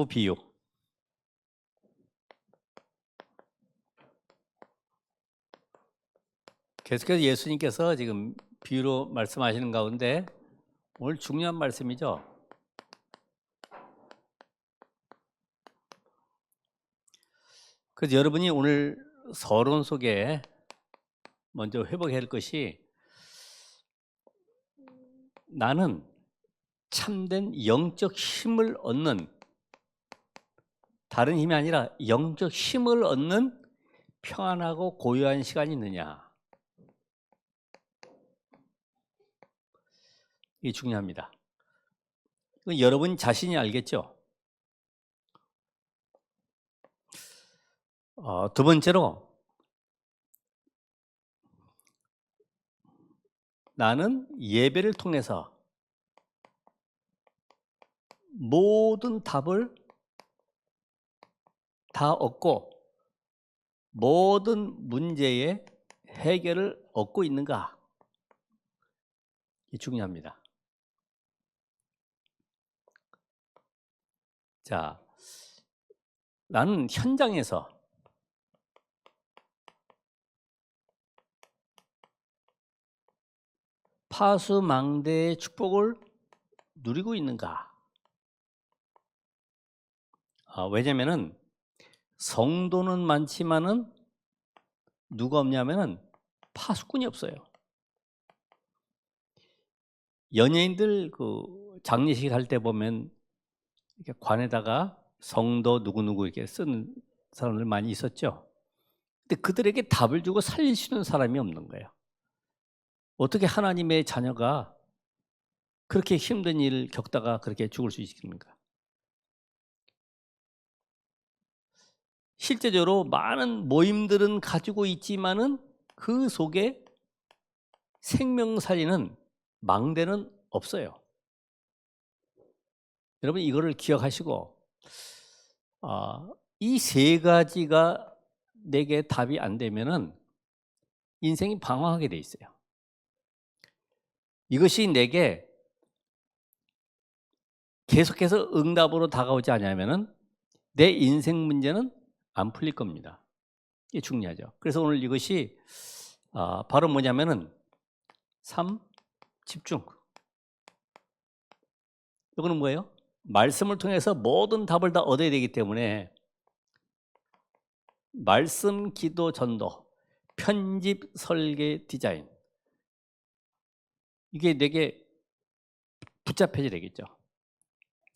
농부 비유. 계속해서 예수님께서 지금 비유로 말씀하시는 가운데 오늘 중요한 말씀이죠. 그래서 여러분이 오늘 서론 속에 먼저 회복해야 할 것이, 나는 참된 영적 힘을 얻는, 다른 힘이 아니라 영적 힘을 얻는 평안하고 고요한 시간이 있느냐. 이게 중요합니다. 이건 여러분 자신이 알겠죠. 두 번째로, 나는 예배를 통해서 모든 답을 다 얻고 모든 문제의 해결을 얻고 있는가? 이게 중요합니다. 자, 나는 현장에서 파수망대의 축복을 누리고 있는가? 왜냐면은 성도는 많지만은 누가 없냐면은 파수꾼이 없어요. 연예인들 그 장례식 할 때 보면 이렇게 관에다가 성도 누구누구 이렇게 쓰는 사람들 많이 있었죠. 근데 그들에게 답을 주고 살릴 수 있는 사람이 없는 거예요. 어떻게 하나님의 자녀가 그렇게 힘든 일을 겪다가 그렇게 죽을 수 있습니까? 실제적으로 많은 모임들은 가지고 있지만은 그 속에 생명 살리는 망대는 없어요. 여러분 이거를 기억하시고, 이 세 가지가 내게 답이 안 되면은 인생이 방황하게 돼 있어요. 이것이 내게 계속해서 응답으로 다가오지 않으면은 내 인생 문제는 안 풀릴 겁니다. 이게 중요하죠. 그래서 오늘 이것이 바로 뭐냐면은 3. 집중. 이거는 뭐예요? 말씀을 통해서 모든 답을 다 얻어야 되기 때문에 말씀, 기도, 전도, 편집, 설계, 디자인, 이게 내게 붙잡혀야 되겠죠.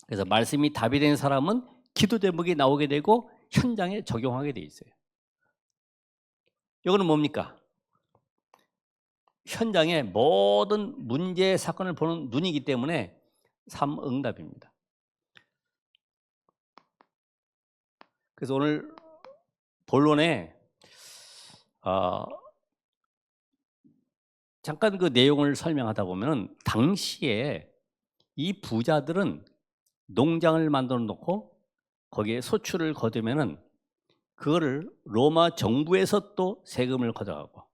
그래서 말씀이 답이 된 사람은 기도 제목이 나오게 되고 현장에 적용하게 돼 있어요. 이거는 뭡니까? 현장의 모든 문제, 사건을 보는 눈이기 때문에 3. 응답입니다. 그래서 오늘 본론에 잠깐 그 내용을 설명하다 보면, 당시에 이 부자들은 농장을 만들어 놓고 거기에 소출을 거두면은 그거를 로마 정부에서 또 세금을 걷어가고,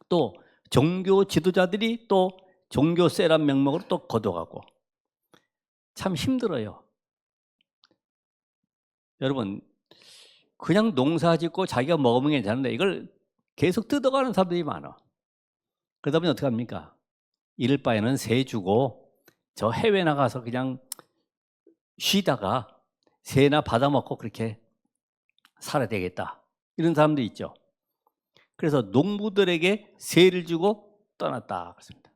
또 종교 지도자들이 또 종교세란 명목으로 또 걷어가고, 참 힘들어요. 여러분 그냥 농사 짓고 자기가 먹으면 괜찮은데 이걸 계속 뜯어가는 사람들이 많아. 그러다 보니 어떻게 합니까? 이럴 바에는 세 주고 저 해외 나가서 그냥 쉬다가 세나 받아먹고 그렇게 살아야 되겠다, 이런 사람도 있죠. 그래서 농부들에게 세를 주고 떠났다 그렇습니다.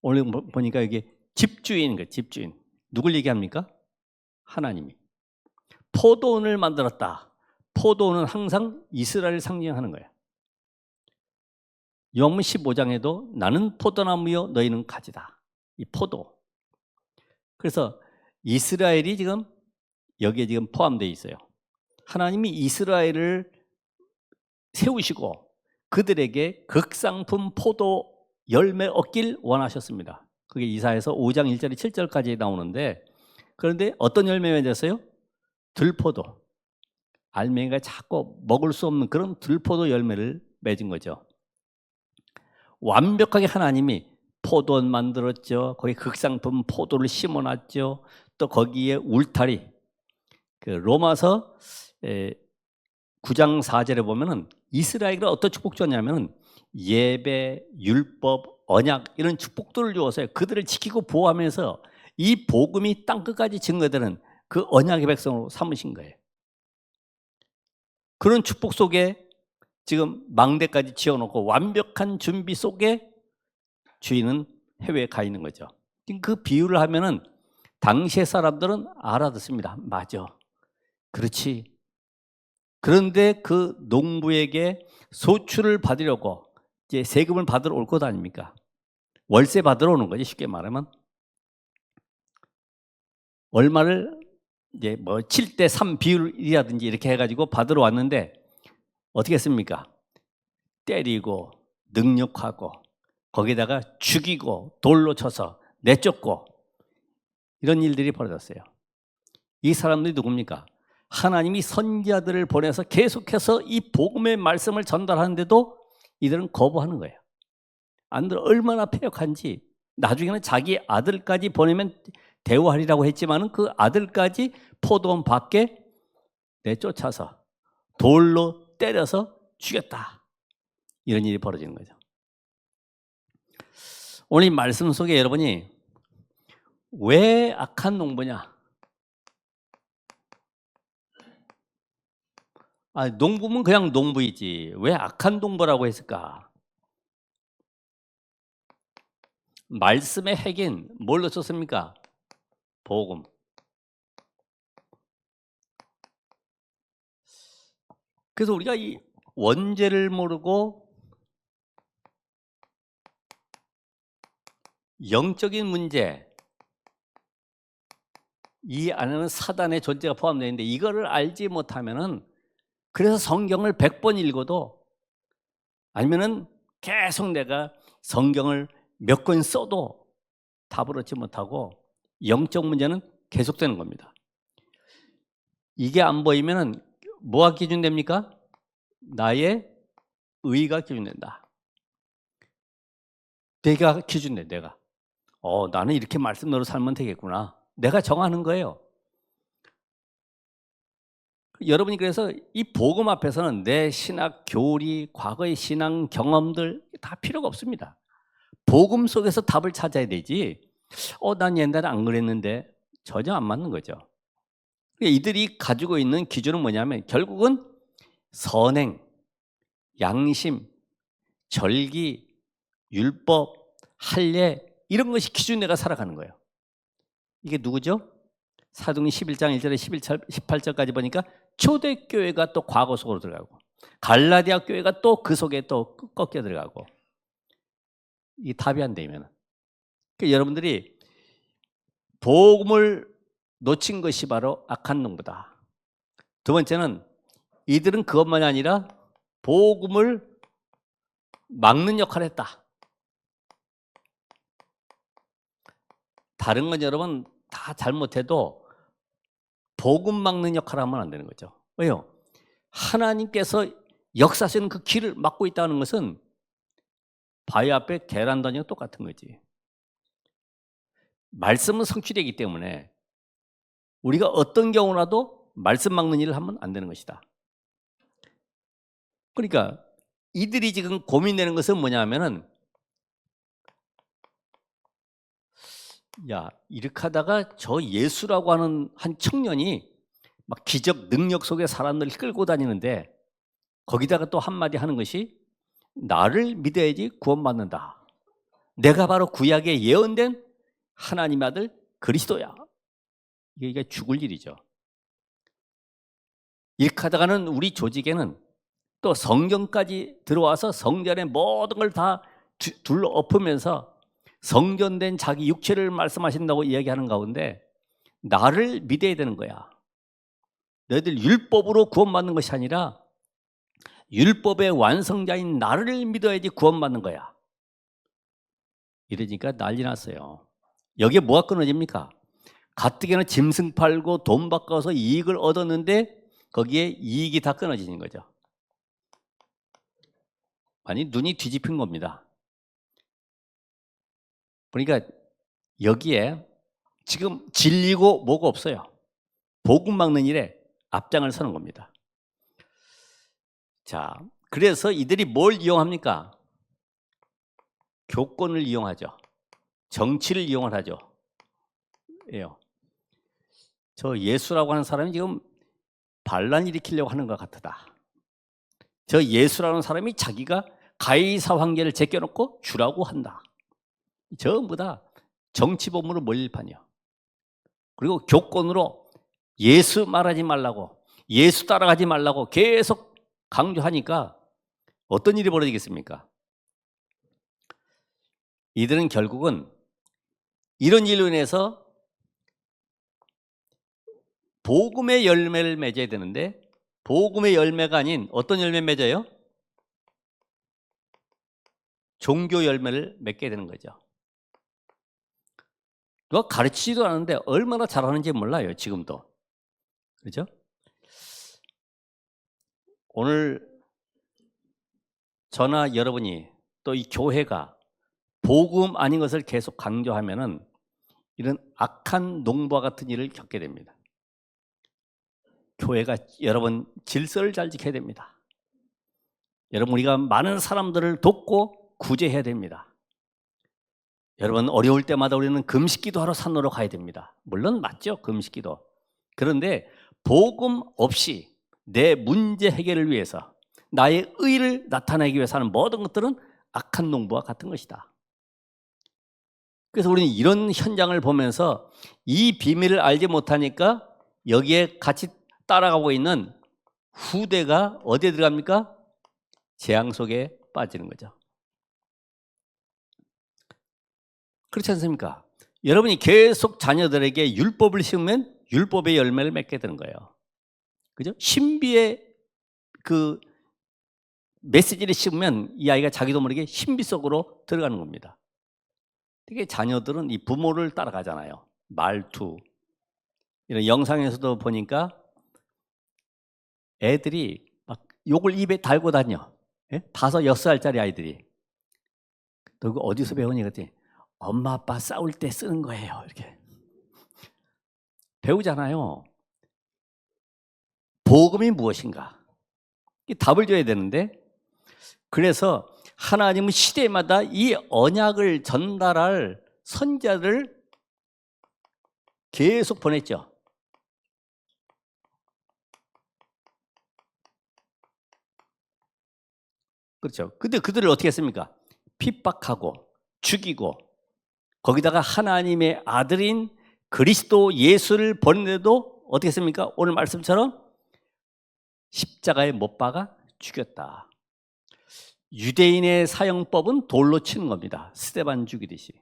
오늘 보니까 이게 집주인, 그 집주인 누굴 얘기합니까? 하나님이. 포도원을 만들었다. 포도원은 항상 이스라엘을 상징하는 거예요. 요한복음 15장에도 나는 포도나무요 너희는 가지다. 이 포도. 그래서 이스라엘이 지금 여기에 지금 포함되어 있어요. 하나님이 이스라엘을 세우시고 그들에게 극상품 포도 열매 얻길 원하셨습니다. 그게 이사야서 5장 1절 7절까지 나오는데, 그런데 어떤 열매 맺었어요? 들포도. 알맹이가 자꾸 먹을 수 없는 그런 들포도 열매를 맺은 거죠. 완벽하게 하나님이 포도원 만들었죠. 거기 극상품 포도를 심어놨죠. 또 거기에 울타리, 그 로마서 9장 4절에 보면은 이스라엘이 어떤 축복 줬냐면은 예배, 율법, 언약 이런 축복들을 주어서 그들을 지키고 보호하면서 이 복음이 땅끝까지 증거되는 그 언약의 백성으로 삼으신 거예요. 그런 축복 속에 지금 망대까지 지어놓고 완벽한 준비 속에 주인은 해외에 가 있는 거죠. 그 비유를 하면은 당시의 사람들은 알아듣습니다. 맞아. 그렇지. 그런데 그 농부에게 소출을 받으려고 이제 세금을 받으러 올 것 아닙니까? 월세 받으러 오는 거지, 쉽게 말하면. 얼마를 이제 뭐 7대3 비율이라든지 이렇게 해가지고 받으러 왔는데 어떻게 했습니까? 때리고 능욕하고 거기다가 죽이고 돌로 쳐서 내쫓고 이런 일들이 벌어졌어요. 이 사람들이 누굽니까? 하나님이 선지자들을 보내서 계속해서 이 복음의 말씀을 전달하는데도 이들은 거부하는 거예요. 안들 얼마나 패역한지. 나중에는 자기 아들까지 보내면 대우하리라고 했지만은 그 아들까지 포도원 밖에 내쫓아서 돌로 때려서 죽였다. 이런 일이 벌어지는 거죠. 오늘 이 말씀 속에 여러분이 왜 악한 농부냐? 농부면 그냥 농부이지 왜 악한 농부라고 했을까? 말씀의 핵인 뭘로 썼습니까? 복음. 그래서 우리가 이 원죄를 모르고 영적인 문제, 이 안에는 사단의 존재가 포함되어 있는데 이거를 알지 못하면은 그래서 성경을 100번 읽어도 아니면은 계속 내가 성경을 몇 권 써도 답을 얻지 못하고 영적 문제는 계속되는 겁니다. 이게 안 보이면은 뭐가 기준됩니까? 나의 의가 기준된다. 내가 기준돼, 내가. 나는 이렇게 말씀대로 살면 되겠구나. 내가 정하는 거예요. 여러분이 그래서 이 복음 앞에서는 내 신학 교리, 과거의 신앙 경험들 다 필요가 없습니다. 복음 속에서 답을 찾아야 되지. 난 옛날에 안 그랬는데 전혀 안 맞는 거죠. 이들이 가지고 있는 기준은 뭐냐면 결국은 선행, 양심, 절기, 율법, 할례 이런 것이 기준 내가 살아가는 거예요. 이게 누구죠? 사도행전 11장 1절에 18절까지 보니까 초대교회가 또 과거 속으로 들어가고 갈라디아 교회가 또 그 속에 또 꺾여 들어가고 이 답이 안 되면 그러니까 여러분들이 복음을 놓친 것이 바로 악한 농부다. 두 번째는 이들은 그것만이 아니라 복음을 막는 역할을 했다. 다른 건 여러분 다 잘못해도 복음 막는 역할을 하면 안 되는 거죠. 왜요? 하나님께서 역사하시는 그 길을 막고 있다는 것은 바위 앞에 계란 던지는 똑같은 거지. 말씀은 성취되기 때문에 우리가 어떤 경우라도 말씀 막는 일을 하면 안 되는 것이다. 그러니까 이들이 지금 고민되는 것은 뭐냐면은 이렇게 하다가 저 예수라고 하는 한 청년이 막 기적 능력 속에 사람들을 끌고 다니는데 거기다가 또 한마디 하는 것이 나를 믿어야지 구원받는다. 내가 바로 구약에 예언된 하나님의 아들 그리스도야. 이게 죽을 일이죠. 이렇게 하다가는 우리 조직에는 또 성경까지 들어와서 성전의 모든 걸 다 둘러 엎으면서 성전된 자기 육체를 말씀하신다고 이야기하는 가운데 나를 믿어야 되는 거야. 너희들 율법으로 구원받는 것이 아니라 율법의 완성자인 나를 믿어야지 구원받는 거야. 이러니까 난리 났어요. 여기에 뭐가 끊어집니까? 가뜩이나 짐승 팔고 돈 바꿔서 이익을 얻었는데 거기에 이익이 다 끊어지는 거죠. 아니 눈이 뒤집힌 겁니다. 그러니까 여기에 지금 진리고 뭐가 없어요. 복음 막는 일에 앞장을 서는 겁니다. 자, 그래서 이들이 뭘 이용합니까? 교권을 이용하죠. 정치를 이용하죠. 저 예수라고 하는 사람이 지금 반란 일으키려고 하는 것 같다. 저 예수라는 사람이 자기가 가이사 황제를 제껴놓고 주라고 한다. 전부 다 정치범으로 몰릴 판이야. 그리고 교권으로 예수 말하지 말라고, 예수 따라가지 말라고 계속 강조하니까 어떤 일이 벌어지겠습니까? 이들은 결국은 이런 일로 인해서 복음의 열매를 맺어야 되는데 복음의 열매가 아닌 어떤 열매 맺어요? 종교 열매를 맺게 되는 거죠. 누가 가르치지도 않는데 얼마나 잘하는지 몰라요, 지금도. 그렇죠? 오늘 저나 여러분이 또 이 교회가 복음 아닌 것을 계속 강조하면은 이런 악한 농부와 같은 일을 겪게 됩니다. 교회가 여러분 질서를 잘 지켜야 됩니다. 여러분 우리가 많은 사람들을 돕고 구제해야 됩니다. 여러분 어려울 때마다 우리는 금식기도하러 산으로 가야 됩니다. 물론 맞죠, 금식기도. 그런데 복음 없이 내 문제 해결을 위해서 나의 의를 나타내기 위해서 하는 모든 것들은 악한 농부와 같은 것이다. 그래서 우리는 이런 현장을 보면서 이 비밀을 알지 못하니까 여기에 같이 따라가고 있는 후대가 어디에 들어갑니까? 재앙 속에 빠지는 거죠. 그렇지 않습니까? 여러분이 계속 자녀들에게 율법을 심으면 율법의 열매를 맺게 되는 거예요. 그죠? 신비의 그 메시지를 심으면 이 아이가 자기도 모르게 신비 속으로 들어가는 겁니다. 되게 자녀들은 이 부모를 따라가잖아요. 말투. 이런 영상에서도 보니까 애들이 막 욕을 입에 달고 다녀. 5, 6살짜리 아이들이. 너 이거 어디서 배우니? 그랬더니 엄마 아빠 싸울 때 쓰는 거예요. 이렇게. 배우잖아요. 복음이 무엇인가? 이 답을 줘야 되는데, 그래서 하나님은 시대마다 이 언약을 전달할 선지자를 계속 보냈죠. 그렇죠. 근데 그들을 어떻게 했습니까? 핍박하고 죽이고 거기다가 하나님의 아들인 그리스도 예수를 보냈는데도 어떻게 했습니까? 오늘 말씀처럼 십자가에 못 박아 죽였다. 유대인의 사형법은 돌로 치는 겁니다. 스데반 죽이듯이.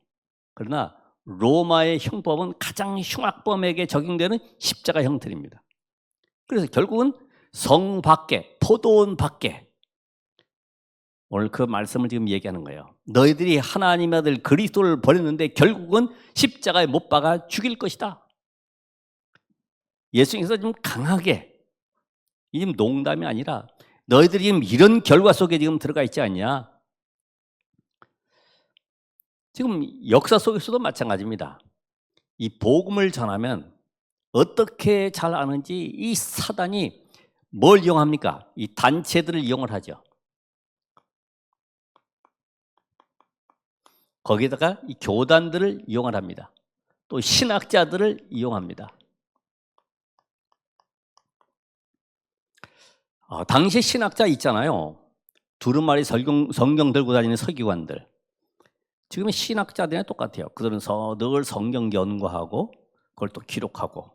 그러나 로마의 형법은 가장 흉악범에게 적용되는 십자가 형틀입니다. 그래서 결국은 성 밖에, 포도원 밖에, 오늘 그 말씀을 지금 얘기하는 거예요. 너희들이 하나님의 아들 그리스도를 버렸는데 결국은 십자가에 못 박아 죽일 것이다. 예수님께서 좀 강하게, 이 지금 농담이 아니라 너희들이 지금 이런 결과 속에 지금 들어가 있지 않냐. 지금 역사 속에서도 마찬가지입니다. 이 복음을 전하면 어떻게 잘 아는지 이 사단이 뭘 이용합니까? 이 단체들을 이용을 하죠. 거기다가 이 교단들을 이용을 합니다. 또 신학자들을 이용합니다. 당시 신학자 있잖아요. 두루마리 성경 들고 다니는 서기관들. 지금의 신학자들이랑 똑같아요. 그들은 늘 성경 연구하고 그걸 또 기록하고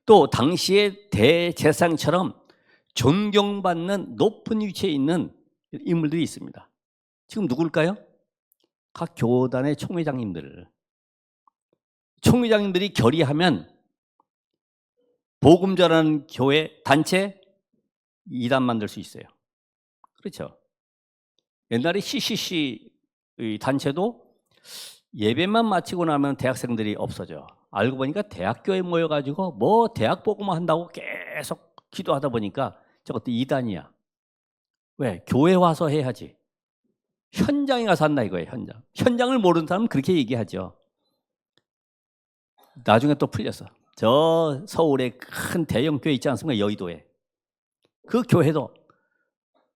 또 당시의 대제사장처럼 존경받는 높은 위치에 있는 인물들이 있습니다. 지금 누굴까요? 각 교단의 총회장님들이 결의하면 복음 전하는 교회 단체 이단 만들 수 있어요. 그렇죠? 옛날에 CCC 단체도 예배만 마치고 나면 대학생들이 없어져. 알고 보니까 대학교에 모여가지고 뭐 대학 복음만 한다고 계속 기도하다 보니까 저것도 이단이야. 왜? 교회 와서 해야지. 현장에 가서 한다 이거예요. 현장을 모르는 사람은 그렇게 얘기하죠. 나중에 또 풀렸어. 저 서울에 큰 대형 교회 있지 않습니까? 여의도에. 그 교회도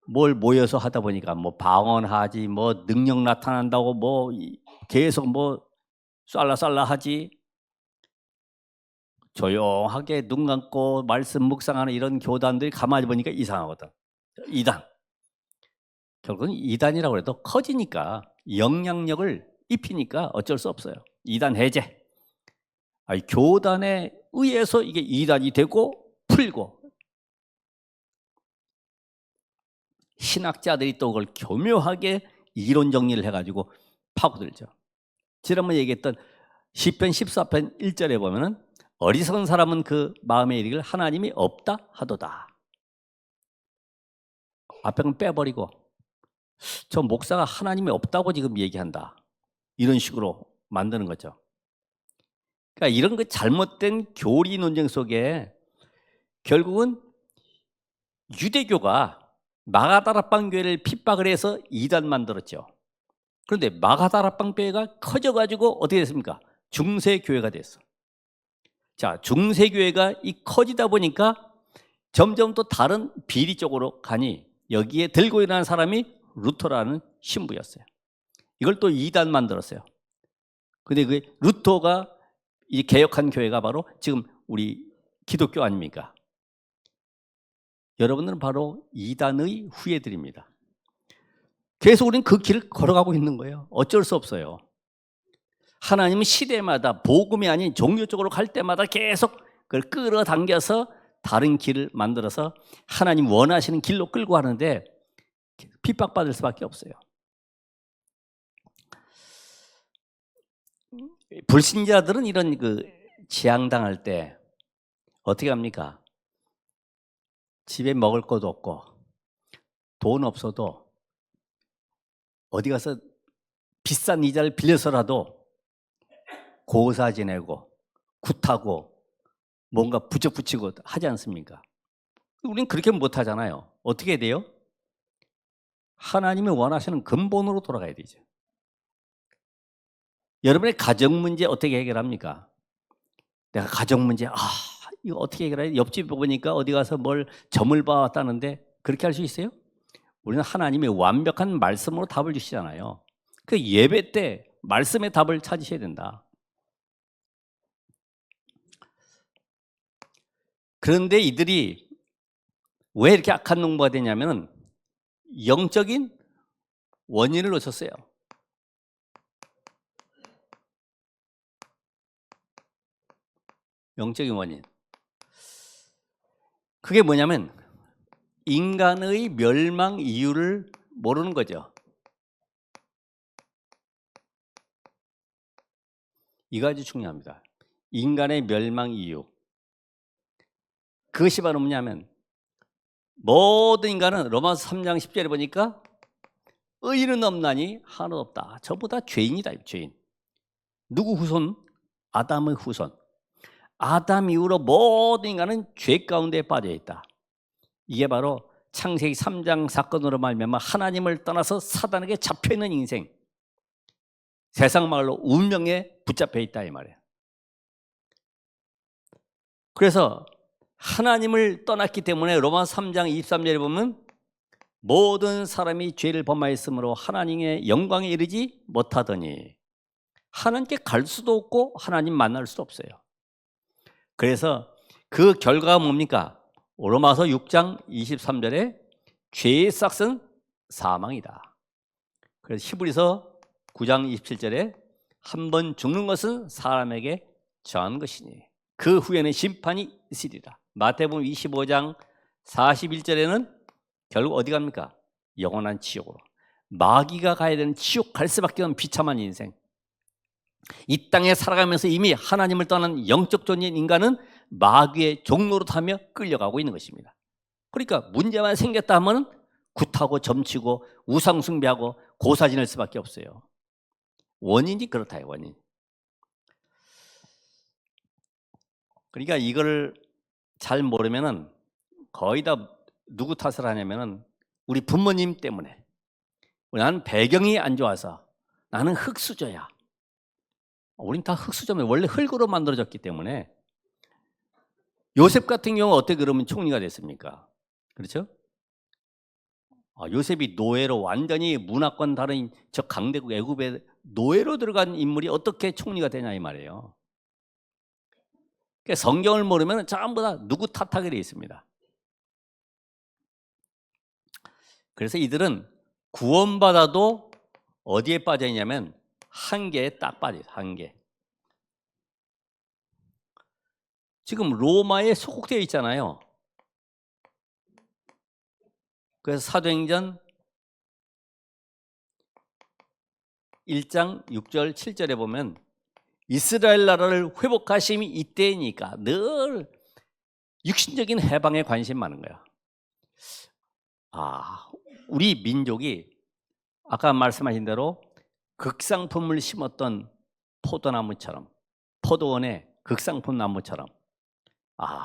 뭘 모여서 하다 보니까 뭐 방언하지, 뭐 능력 나타난다고 뭐 계속 뭐 쌀라쌀라 하지. 조용하게 눈 감고 말씀 묵상하는 이런 교단들이 가만히 보니까 이상하거든. 이단. 결국은 이단이라고 해도 커지니까 영향력을 입히니까 어쩔 수 없어요. 이단 해제. 아니, 교단에 의해서 이게 이단이 되고 풀고, 신학자들이 또 그걸 교묘하게 이론 정리를 해가지고 파고들죠. 지난번에 얘기했던 시편 14편 1절에 보면은 어리석은 사람은 그 마음에 이르기를 하나님이 없다 하도다. 앞에 건 빼버리고 저 목사가 하나님이 없다고 지금 얘기한다. 이런 식으로 만드는 거죠. 그러니까 이런 그 잘못된 교리 논쟁 속에 결국은 유대교가 마가다락방 교회를 핍박을 해서 이단 만들었죠. 그런데 마가다락방 교회가 커져가지고 어떻게 됐습니까? 중세교회가 됐어. 자, 중세교회가 이 커지다 보니까 점점 또 다른 비리 쪽으로 가니 여기에 들고 일어난 사람이 루터라는 신부였어요. 이걸 또 이단 만들었어요. 근데 그 루터가 이 개혁한 교회가 바로 지금 우리 기독교 아닙니까? 여러분들은 바로 이단의 후예들입니다. 그래서 우리는 그 길을 걸어가고 있는 거예요. 어쩔 수 없어요. 하나님은 시대마다 복음이 아닌 종교 쪽으로 갈 때마다 계속 그걸 끌어당겨서 다른 길을 만들어서 하나님 원하시는 길로 끌고 가는데 핍박받을 수밖에 없어요. 불신자들은 이런 그 재앙당할 때 어떻게 합니까? 집에 먹을 것도 없고 돈 없어도 어디 가서 비싼 이자를 빌려서라도 고사 지내고 굿하고 뭔가 부적 붙이고 하지 않습니까? 우리는 그렇게 못하잖아요. 어떻게 돼요? 하나님이 원하시는 근본으로 돌아가야 되죠. 여러분의 가정 문제 어떻게 해결합니까? 내가 가정 문제 이거 어떻게 해결해? 옆집 보니까 어디 가서 뭘 점을 봐왔다는데 그렇게 할 수 있어요? 우리는 하나님의 완벽한 말씀으로 답을 주시잖아요. 그 예배 때 말씀의 답을 찾으셔야 된다. 그런데 이들이 왜 이렇게 악한 농부가 되냐면 영적인 원인을 놓쳤어요. 영적인 원인. 그게 뭐냐면 인간의 멸망 이유를 모르는 거죠. 이거 아주 중요합니다. 인간의 멸망 이유. 그것이 바로 뭐냐면 모든 인간은 로마서 3장 10절에 보니까 의인은 없나니 하나도 없다. 전부 다 죄인이다. 죄인. 누구 후손? 아담의 후손. 아담 이후로 모든 인간은 죄 가운데 빠져 있다. 이게 바로 창세기 3장 사건으로 말미암아 하나님을 떠나서 사단에게 잡혀있는 인생, 세상 말로 운명에 붙잡혀 있다 이 말이에요. 그래서 하나님을 떠났기 때문에 로마서 3장 23절에 보면 모든 사람이 죄를 범하였으므로 하나님의 영광에 이르지 못하더니 하나님께 갈 수도 없고 하나님 만날 수도 없어요. 그래서 그 결과가 뭡니까? 로마서 6장 23절에 죄의 싹은 사망이다. 그래서 히브리서 9장 27절에 한 번 죽는 것은 사람에게 정한 것이니 그 후에는 심판이 있으리라. 마태복음 25장 41절에는 결국 어디 갑니까? 영원한 지옥으로. 마귀가 가야 되는 지옥 갈 수밖에 없는 비참한 인생. 이 땅에 살아가면서 이미 하나님을 떠난 영적 존재인 인간은 마귀의 종로로 타며 끌려가고 있는 것입니다. 그러니까 문제만 생겼다 하면 굿하고 점치고 우상숭배하고 고사 지낼 수밖에 없어요. 원인이 그렇다요. 원인. 그러니까 이걸 잘 모르면은 거의 다 누구 탓을 하냐면은 우리 부모님 때문에. 나는 배경이 안 좋아서 나는 흙수저야. 우린 다 흙수저면 원래 흙으로 만들어졌기 때문에 요셉 같은 경우 어떻게 그러면 총리가 됐습니까? 그렇죠? 요셉이 노예로 완전히 문화권 다른 저 강대국 애굽에 노예로 들어간 인물이 어떻게 총리가 되냐 이 말이에요. 그러니까 성경을 모르면 전부 다 누구 탓하게 돼 있습니다. 그래서 이들은 구원받아도 어디에 빠져 있냐면 한계에 딱 빠져 있어요. 한계. 지금 로마에 소속되어 있잖아요. 그래서 사도행전 1장 6절 7절에 보면 이스라엘 나라를 회복하심이 이때니까 늘 육신적인 해방에 관심 많은 거야. 우리 민족이 아까 말씀하신 대로 극상품을 심었던 포도나무처럼, 포도원의 극상품 나무처럼,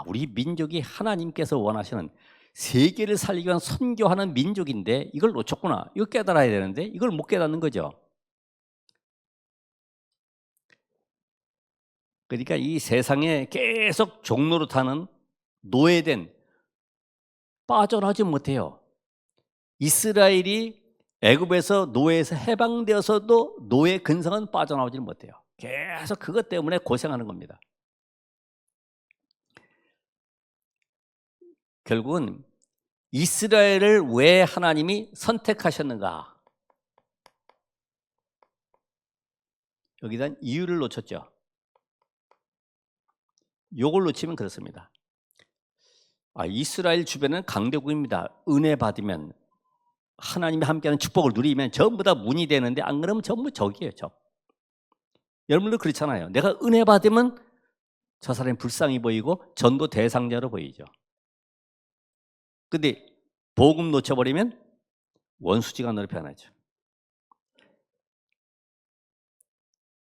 우리 민족이 하나님께서 원하시는 세계를 살리기 위한 선교하는 민족인데 이걸 놓쳤구나. 이거 깨달아야 되는데 이걸 못 깨닫는 거죠. 그러니까 이 세상에 계속 종로로 타는 노예된 빠져나오지 못해요. 이스라엘이 애굽에서 노예에서 해방되어서도 노예 근성은 빠져나오지 못해요. 계속 그것 때문에 고생하는 겁니다. 결국은 이스라엘을 왜 하나님이 선택하셨는가? 여기다 이유를 놓쳤죠. 요걸 놓치면 그렇습니다. 이스라엘 주변은 강대국입니다. 은혜 받으면 하나님이 함께하는 축복을 누리면 전부 다 문이 되는데 안 그러면 전부 적이에요. 적. 여러분도 그렇잖아요. 내가 은혜 받으면 저 사람이 불쌍히 보이고 전도 대상자로 보이죠. 근데 복음 놓쳐버리면 원수지간으로 변하죠.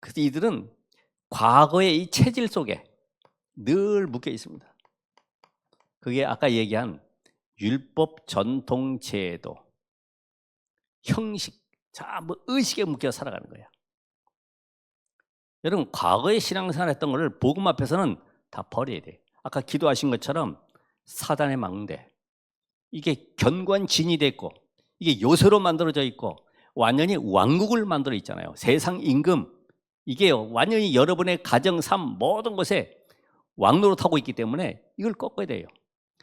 그래서 이들은 과거의 이 체질 속에 늘 묶여 있습니다. 그게 아까 얘기한 율법, 전통, 제도, 형식, 전부 의식에 묶여 살아가는 거예요. 여러분 과거의 신앙생활 했던 것을 복음 앞에서는 다 버려야 돼요. 아까 기도하신 것처럼 사단의 망대, 이게 견고한 진이 됐고 이게 요새로 만들어져 있고 완전히 왕국을 만들어 있잖아요. 세상 임금, 이게 완전히 여러분의 가정, 삶 모든 것에 왕노릇하고 있기 때문에 이걸 꺾어야 돼요.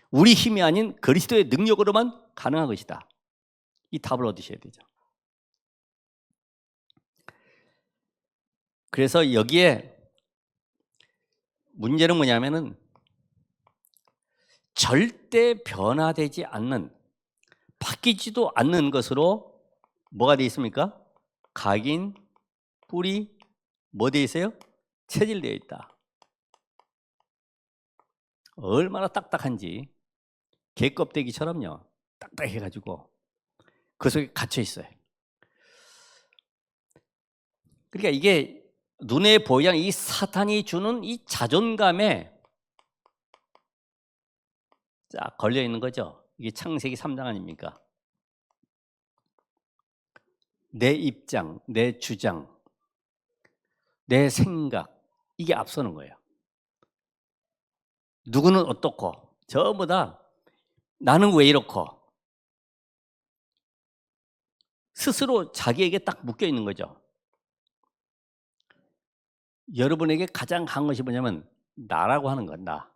우리 힘이 아닌 그리스도의 능력으로만 가능한 것이다. 이 답을 얻으셔야 되죠. 그래서 여기에 문제는 뭐냐면은 절대 변화되지 않는, 바뀌지도 않는 것으로 뭐가 되어 있습니까? 각인, 뿌리, 뭐 되어 있어요? 체질되어 있다. 얼마나 딱딱한지 개껍데기처럼요. 딱딱해가지고 그 속에 갇혀 있어요. 그러니까 이게 눈에 보이는 이 사탄이 주는 이 자존감에 쫙 걸려 있는 거죠. 이게 창세기 3장 아닙니까? 내 입장, 내 주장, 내 생각, 이게 앞서는 거예요. 누구는 어떻고 전부 다 나는 왜 이렇고 스스로 자기에게 딱 묶여 있는 거죠. 여러분에게 가장 강한 것이 뭐냐면 나라고 하는 건 나.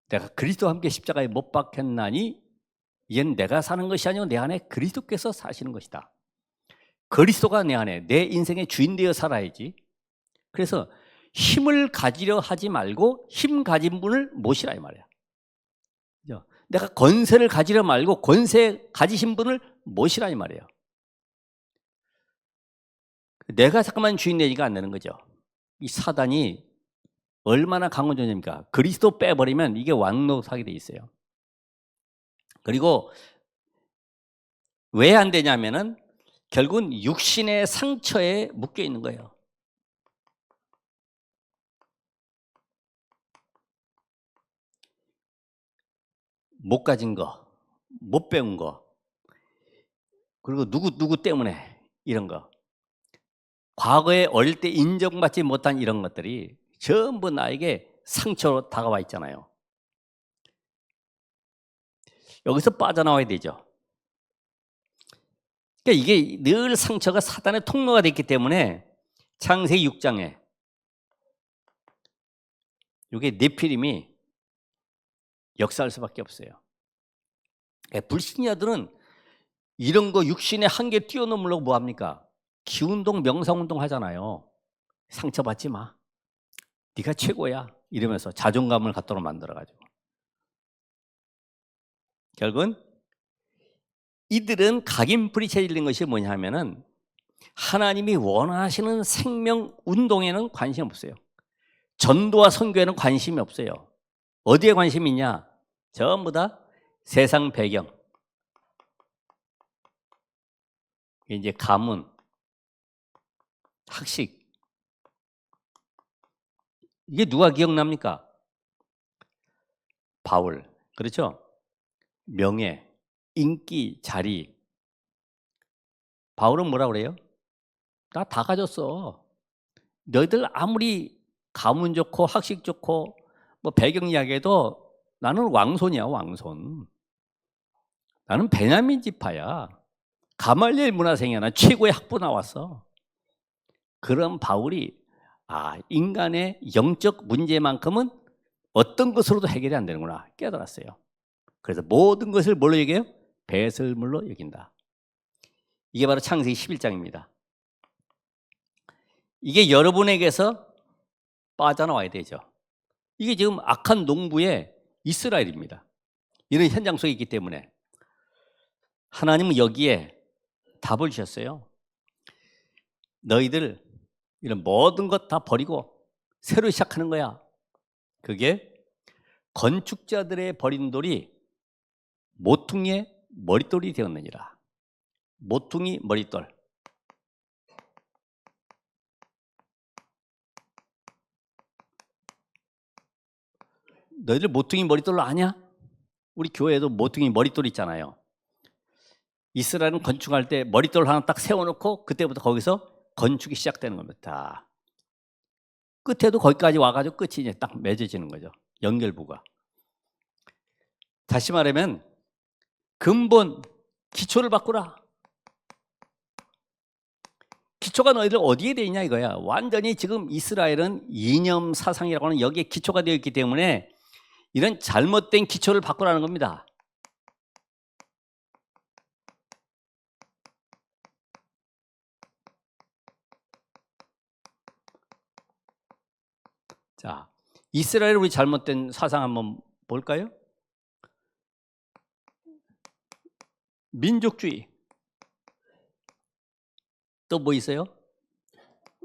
내가 그리스도와 함께 십자가에 못 박혔나니 이제는 내가 사는 것이 아니고 내 안에 그리스도께서 사시는 것이다. 그리스도가 내 안에 내 인생의 주인 되어 살아야지. 그래서 힘을 가지려 하지 말고 힘 가진 분을 모시라 이 말이야. 내가 권세를 가지려 말고 권세 가지신 분을 모시라 이 말이에요. 내가 잠깐만 주인 되니까 안 되는 거죠. 이 사단이 얼마나 강한 존재입니까? 그리스도 빼버리면 이게 왕노릇하게 돼 있어요. 그리고 왜 안 되냐면은 결국은 육신의 상처에 묶여 있는 거예요. 못 가진 거, 못 배운 거, 그리고 누구 때문에 이런 거, 과거에 어릴 때 인정받지 못한 이런 것들이 전부 나에게 상처로 다가와 있잖아요. 여기서 빠져나와야 되죠. 그러니까 이게 늘 상처가 사단의 통로가 됐기 때문에 창세기 6장에 이게 네피림이 역사할 수밖에 없어요. 그러니까 불신자들은 이런 거 육신의 한계 뛰어넘으려고 뭐 합니까? 기운동 명상운동 하잖아요. 상처받지 마. 네가 최고야. 이러면서 자존감을 갖도록 만들어가지고. 결국은 이들은 각인불이 체질린 것이 뭐냐 하면은 하나님이 원하시는 생명 운동에는 관심이 없어요. 전도와 선교에는 관심이 없어요. 어디에 관심이 있냐? 전부 다 세상 배경. 이제 가문, 학식. 이게 누가 기억납니까? 바울. 그렇죠? 명예, 인기, 자리. 바울은 뭐라 그래요? 나 다 가졌어. 너희들 아무리 가문 좋고 학식 좋고 뭐 배경 이야기해도 나는 왕손이야, 왕손. 나는 베냐민 지파야. 가말리엘 문화생이야. 난 최고의 학부 나왔어. 그런 바울이 인간의 영적 문제만큼은 어떤 것으로도 해결이 안 되는구나 깨달았어요. 그래서 모든 것을 뭘로 얘기해요? 배설물로 여긴다. 이게 바로 창세기 11장입니다. 이게 여러분에게서 빠져나와야 되죠. 이게 지금 악한 농부의 이스라엘입니다. 이런 현장 속에 있기 때문에 하나님은 여기에 답을 주셨어요. 너희들 이런 모든 것 다 버리고 새로 시작하는 거야. 그게 건축자들의 버린 돌이 모퉁이의 머릿돌이 되었느니라. 모퉁이 머릿돌. 너희들 모퉁이 머릿돌로 아냐? 우리 교회에도 모퉁이 머릿돌 있잖아요. 이스라엘은 건축할 때 머릿돌 하나 딱 세워놓고 그때부터 거기서 건축이 시작되는 겁니다. 끝에도 거기까지 와가지고 끝이 이제 딱 맺어지는 거죠. 연결부가. 다시 말하면 근본 기초를 바꾸라. 기초가 너희들 어디에 돼 있냐 이거야. 완전히 지금 이스라엘은 이념 사상이라고 하는 여기에 기초가 되어 있기 때문에 이런 잘못된 기초를 바꾸라는 겁니다. 자, 이스라엘 우리 잘못된 사상 한번 볼까요? 민족주의. 또 뭐 있어요?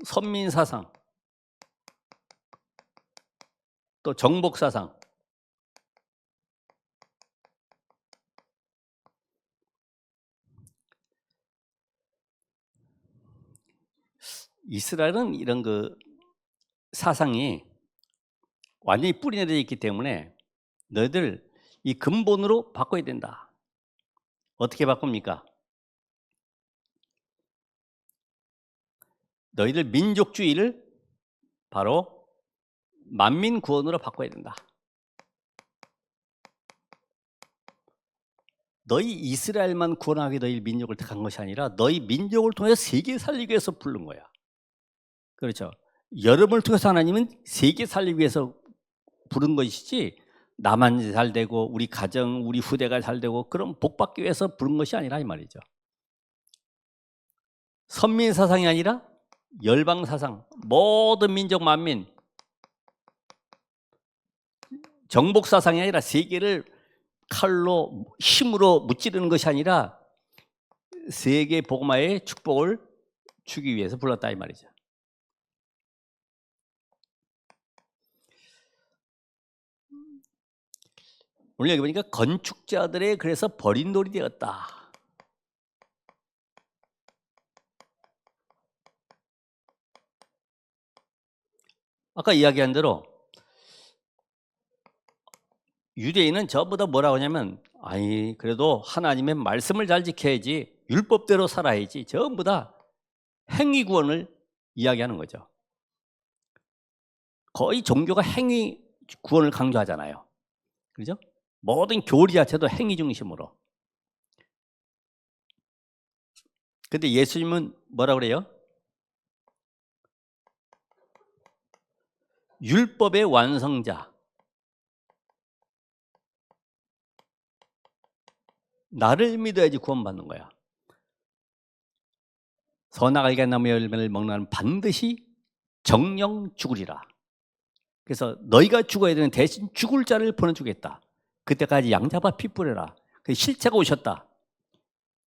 선민 사상. 또 정복 사상. 이스라엘은 이런 그 사상이 완전히 뿌리내려 있기 때문에 너희들 이 근본으로 바꿔야 된다. 어떻게 바꿉니까? 너희들 민족주의를 바로 만민 구원으로 바꿔야 된다. 너희 이스라엘만 구원하기 너희 민족을 택한 것이 아니라 너희 민족을 통해서 세계 살리기 위해서 부른 거야. 그렇죠. 여러분을 통해서 하나님은 세계 살리기 위해서 부른 것이지 나만 잘 되고 우리 가정, 우리 후대가 잘 되고 그런 복 받기 위해서 부른 것이 아니라 이 말이죠. 선민 사상이 아니라 열방 사상, 모든 민족 만민. 정복 사상이 아니라 세계를 칼로 힘으로 무찌르는 것이 아니라 세계 복음화의 축복을 주기 위해서 불렀다 이 말이죠. 오늘 여기 보니까 건축자들의 그래서 버린 돌이 되었다. 아까 이야기한 대로 유대인은 전부 다 뭐라고 하냐면 아니 그래도 하나님의 말씀을 잘 지켜야지 율법대로 살아야지 전부 다 행위 구원을 이야기하는 거죠. 거의 종교가 행위 구원을 강조하잖아요. 그죠? 모든 교리 자체도 행위 중심으로. 근데 예수님은 뭐라 그래요? 율법의 완성자. 나를 믿어야지 구원받는 거야. 선악 알게 나무의 열매를 먹는 자는 반드시 정령 죽으리라. 그래서 너희가 죽어야 되는 대신 죽을 자를 보내주겠다. 그때까지 양잡아 피 뿌려라. 그 실체가 오셨다.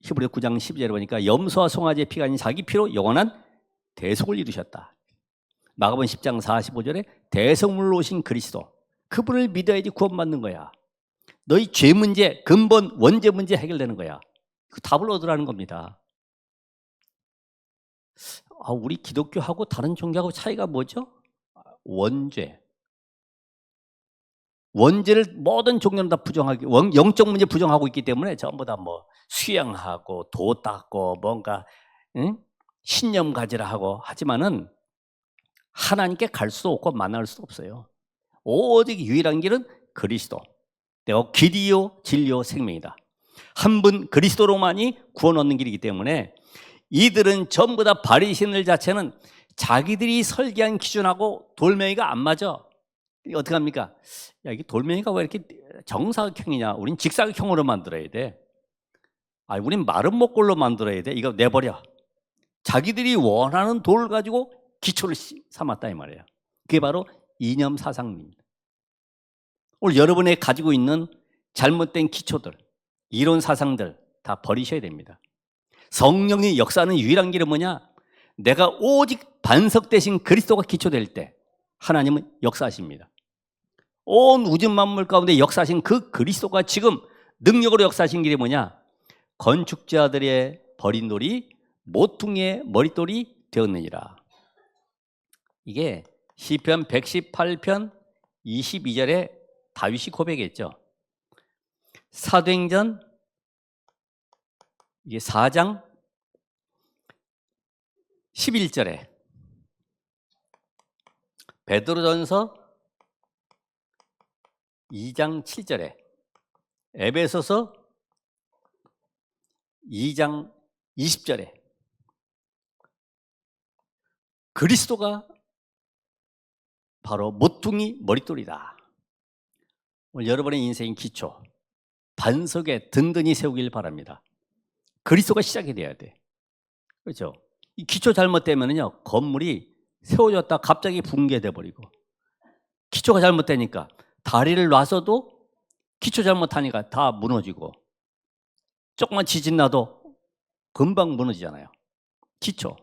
히브리 9장 12절에 보니까 염소와 송아지의 피가 아닌 자기 피로 영원한 대속을 이루셨다. 마가복음 10장 45절에 대속물로 오신 그리스도, 그분을 믿어야지 구원받는 거야. 너희 죄 문제, 근본 원죄 문제 해결되는 거야. 그 답을 얻으라는 겁니다. 우리 기독교하고 다른 종교하고 차이가 뭐죠? 원죄. 원죄를 모든 종교는 다 부정하기, 영적 문제 부정하고 있기 때문에 전부 다 뭐 수양하고 도 닦고 뭔가 신념 가지라 하고 하지만은 하나님께 갈 수도 없고 만날 수도 없어요. 오직 유일한 길은 그리스도. 내가 길이요 진리요 생명이다. 한 분 그리스도로만이 구원 얻는 길이기 때문에 이들은 전부 다 바리새인들 자체는 자기들이 설계한 기준하고 돌멩이가 안 맞아. 어떻게 합니까? 야, 이게 돌멩이가 왜 이렇게 정사각형이냐? 우린 직사각형으로 만들어야 돼. 우린 마른 목골로 만들어야 돼. 이거 내버려. 자기들이 원하는 돌을 가지고 기초를 삼았다 이 말이에요. 그게 바로 이념 사상입니다. 오늘 여러분이 가지고 있는 잘못된 기초들, 이론 사상들 다 버리셔야 됩니다. 성령의 역사하는 유일한 길은 뭐냐? 내가 오직 반석 대신 그리스도가 기초될 때 하나님은 역사하십니다. 온 우주 만물 가운데 역사하신 그 그리스도가 지금 능력으로 역사하신 길이 뭐냐? 건축자들의 버린 돌이 모퉁이의 머릿돌이 되었느니라. 이게 시편 118편 22절에 다윗이 고백했죠. 사도행전 이게 4장 11절에 베드로전서 2장 7절에 에베소서 2장 20절에 그리스도가 바로 모퉁이 머릿돌이다. 오늘 여러분의 인생의 기초 반석에 든든히 세우길 바랍니다. 그리스도가 시작이 돼야 돼. 그렇죠? 이 기초 잘못되면요 건물이 세워졌다 갑자기 붕괴돼 버리고, 기초가 잘못되니까 다리를 놔서도 기초 잘못하니까 다 무너지고, 조금만 지진 나도 금방 무너지잖아요. 기초.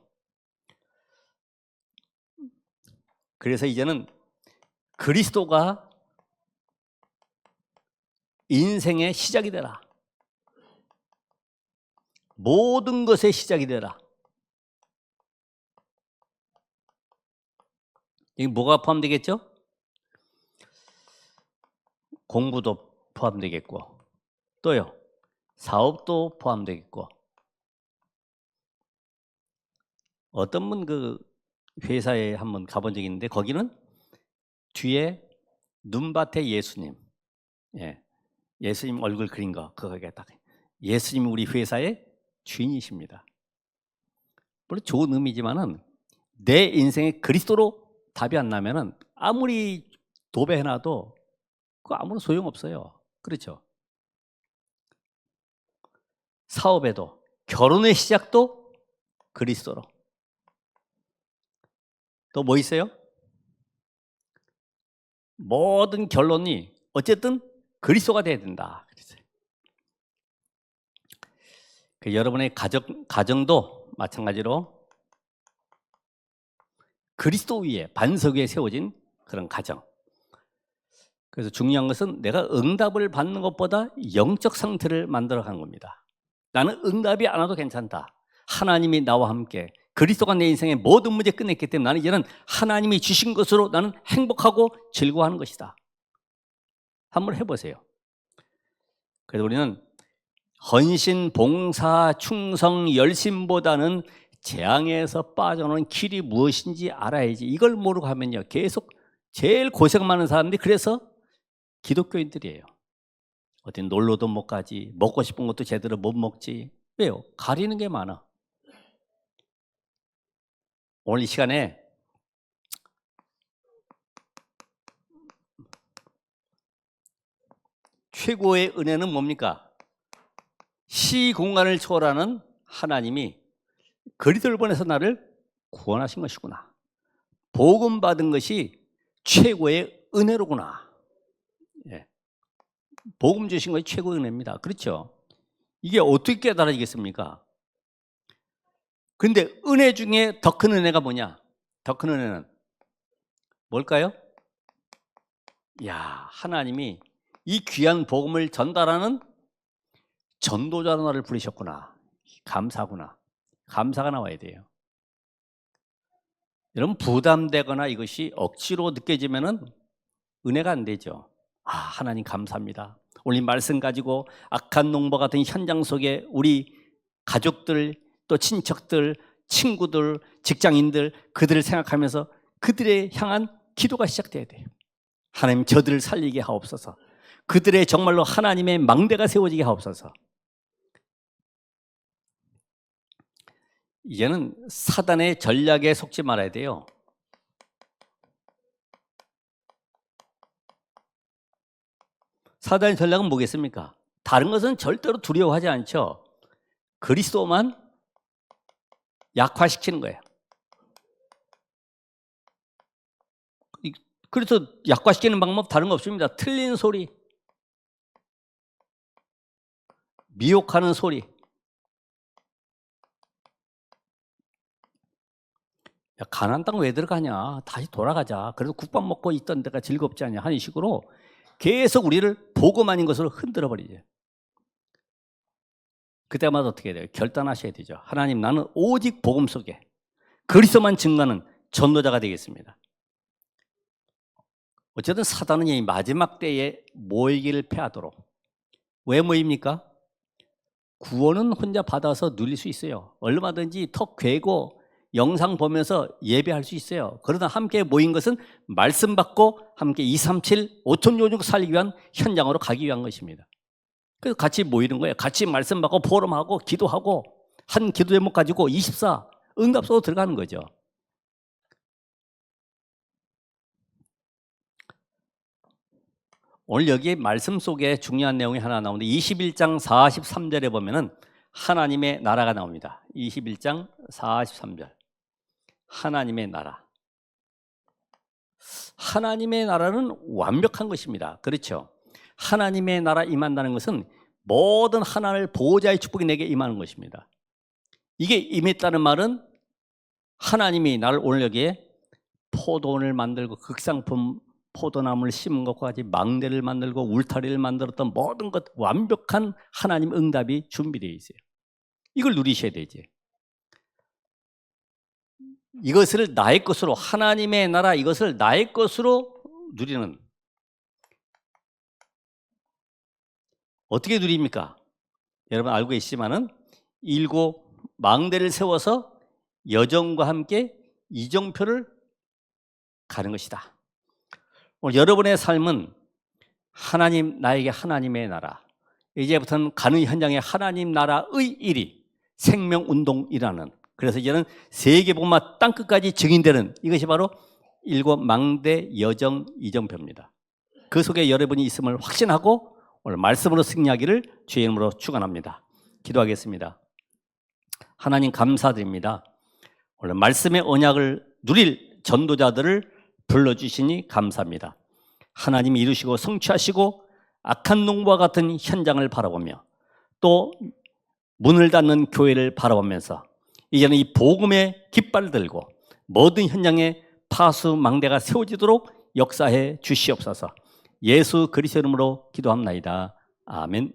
그래서 이제는 그리스도가 인생의 시작이 되라. 모든 것의 시작이 되라. 이게 뭐가 포함되겠죠? 공부도 포함되겠고, 또요 사업도 포함되겠고. 어떤 분 그 회사에 한번 가본 적이 있는데 거기는 뒤에 눈밭에 예수님, 예수님 얼굴 그린 거 그거에 딱 예수님이 우리 회사의 주인이십니다. 물론 좋은 의미지만은 내 인생에 그리스도로 답이 안 나면은 아무리 도배해놔도 그거 아무런 소용 없어요. 그렇죠? 사업에도, 결혼의 시작도 그리스도로. 또 뭐 있어요? 모든 결론이 어쨌든 그리스도가 돼야 된다. 그 여러분의 가정도 마찬가지로 그리스도 위에, 반석 위에 세워진 그런 가정. 그래서 중요한 것은 내가 응답을 받는 것보다 영적 상태를 만들어가는 겁니다. 나는 응답이 안 와도 괜찮다. 하나님이 나와 함께, 그리스도가 내 인생의 모든 문제 끝냈기 때문에 나는 이제는 하나님이 주신 것으로 나는 행복하고 즐거워하는 것이다. 한번 해보세요. 그래서 우리는 헌신, 봉사, 충성, 열심보다는 재앙에서 빠져나오는 길이 무엇인지 알아야지. 이걸 모르고 하면요 계속 제일 고생 많은 사람들이 그래서 기독교인들이에요. 어디 놀러도 못 가지, 먹고 싶은 것도 제대로 못 먹지. 왜요? 가리는 게 많아. 오늘 이 시간에 최고의 은혜는 뭡니까? 시공간을 초월하는 하나님이 그리스도를 보내서 나를 구원하신 것이구나. 복음 받은 것이 최고의 은혜로구나. 예. 복음 주신 것이 최고의 은혜입니다. 그렇죠? 이게 어떻게 깨달아지겠습니까? 근데 은혜 중에 더 큰 은혜가 뭐냐? 더 큰 은혜는 뭘까요? 야, 하나님이 이 귀한 복음을 전달하는 전도자로 나를 부르셨구나. 감사구나. 감사가 나와야 돼요. 여러분, 부담되거나 이것이 억지로 느껴지면은 은혜가 안 되죠. 아, 하나님 감사합니다. 오늘 이 말씀 가지고 악한 농부 같은 현장 속에 우리 가족들, 또 친척들, 친구들, 직장인들, 그들을 생각하면서 그들에 향한 기도가 시작돼야 돼요. 하나님, 저들을 살리게 하옵소서. 그들의 정말로 하나님의 망대가 세워지게 하옵소서. 이제는 사단의 전략에 속지 말아야 돼요. 사단의 전략은 뭐겠습니까? 다른 것은 절대로 두려워하지 않죠. 그리스도만 약화시키는 거예요. 그래서 약화시키는 방법 다른 거 없습니다. 틀린 소리, 미혹하는 소리. 야, 가나안 땅 왜 들어가냐? 다시 돌아가자. 그래도 국밥 먹고 있던 데가 즐겁지 않냐 하는 식으로 계속 우리를 복음 아닌 것으로 흔들어 버리죠. 그때마다 어떻게 돼요? 결단하셔야 되죠. 하나님, 나는 오직 복음 속에 그리스도만 증거하는 전도자가 되겠습니다. 어쨌든 사단은 이 마지막 때에 모이기를 패하도록. 왜 모입니까? 구원은 혼자 받아서 누릴 수 있어요. 얼마든지 턱 괴고 영상 보면서 예배할 수 있어요. 그러나 함께 모인 것은 말씀 받고 함께 237, 5천 요중 살기 위한 현장으로 가기 위한 것입니다. 그래서 같이 모이는 거예요. 같이 말씀 받고 포럼하고 기도하고 한 기도 제목 가지고 24 응답소로 들어가는 거죠. 오늘 여기 말씀 속에 중요한 내용이 하나 나오는데 21장 43절에 보면은 하나님의 나라가 나옵니다. 21장 43절. 하나님의 나라. 하나님의 나라는 완벽한 것입니다. 그렇죠? 하나님의 나라 임한다는 것은 모든 하나님의 보호자의 축복이 내게 임하는 것입니다. 이게 임했다는 말은 하나님이 나를 오늘 여기에 포도원을 만들고 극상품 포도나무를 심은 것과 같이 망대를 만들고 울타리를 만들었던 모든 것 완벽한 하나님 응답이 준비되어 있어요. 이걸 누리셔야 되지. 이것을 나의 것으로, 하나님의 나라 이것을 나의 것으로 누리는, 어떻게 누립니까? 여러분 알고 계시지만은 7 망대를 세워서 여정과 함께 이정표를 가는 것이다. 오늘 여러분의 삶은 하나님, 나에게 하나님의 나라, 이제부터는 가는 현장에 하나님 나라의 일이 생명운동이라는, 그래서 이제는 세계복음화 땅끝까지 증인되는 이것이 바로 7 망대 여정 이정표입니다. 그 속에 여러분이 있음을 확신하고 오늘 말씀으로 승리하기를 주의 이름으로 축원합니다. 기도하겠습니다. 하나님 감사드립니다. 오늘 말씀의 언약을 누릴 전도자들을 불러주시니 감사합니다. 하나님이 이루시고 성취하시고 악한 농부와 같은 현장을 바라보며 또 문을 닫는 교회를 바라보면서 이제는 이 복음의 깃발을 들고 모든 현장에 파수망대가 세워지도록 역사해 주시옵소서. 예수 그리스도 이름으로 기도합나이다. 아멘.